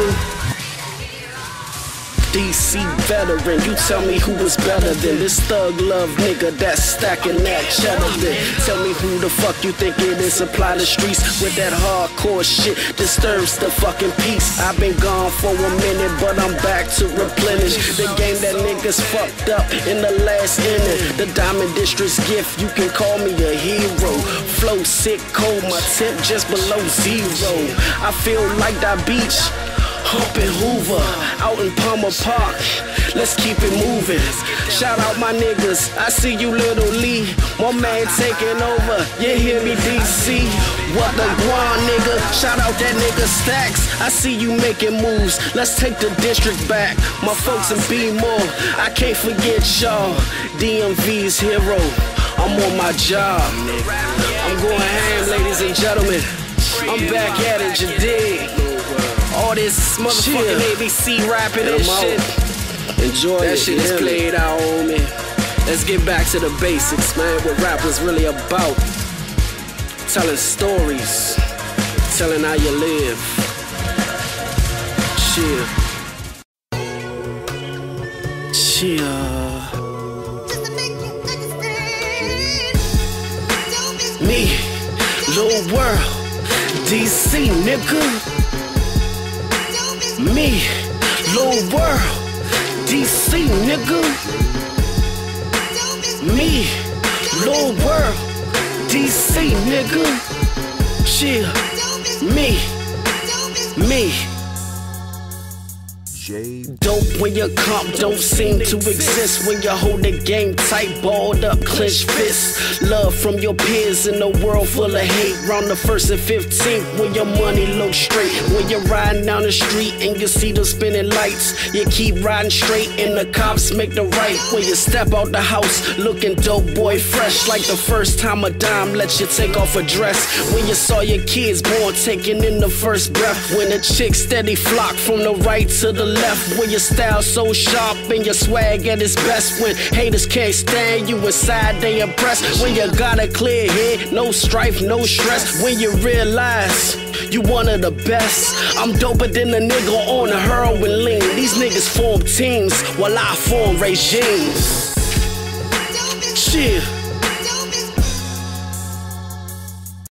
nigga. DC veteran, you tell me who was better than this thug love nigga that's stacking that cheddar then. Tell me who the fuck you think it is, supply the streets with that hardcore shit, disturbs the fucking peace. I've been gone for a minute, but I'm back to replenish the game that niggas fucked up in the last inning. The Diamond District's gift, you can call me a hero. Flow sick cold, my temp just below zero. I feel like that beach, humping Hoover, out in Palmer Park. Let's keep it moving. Shout out my niggas, I see you Little Lee. My man taking over, you hear me DC? What the guan nigga, shout out that nigga Stacks. I see you making moves, let's take the district back. My folks in B-More, I can't forget y'all. DMV's hero, I'm on my job. I'm going ham, ladies and gentlemen. I'm back at it, you dig? All this motherfucking ABC rapping and shit. Enjoy that shit is played out, homie. Let's get back to the basics, man. What rap was really about. Telling stories, telling how you live. Chill. Me, Lil World, DC nigga. Me, Lil World, DC nigga. Me, Lil World, DC nigga. Chill. Me. Dope when your comp don't seem to exist. When you hold the game tight, balled up, clenched fists. Love from your peers in a world full of hate. Round the 1st and 15th when your money looks straight. When you're riding down the street and you see the spinning lights, you keep riding straight and the cops make the right. When you step out the house looking dope boy fresh, like the first time a dime lets you take off a dress. When you saw your kids born taking in the first breath. When the chicks steady flock from the right to the left. When your style so sharp and your swag at its best. When haters can't stand you inside, they impressed. When you got a clear head, no strife, no stress. When you realize you one of the best. I'm doper than a nigga on a heroin lean. These niggas form teams while I form regimes. Shit.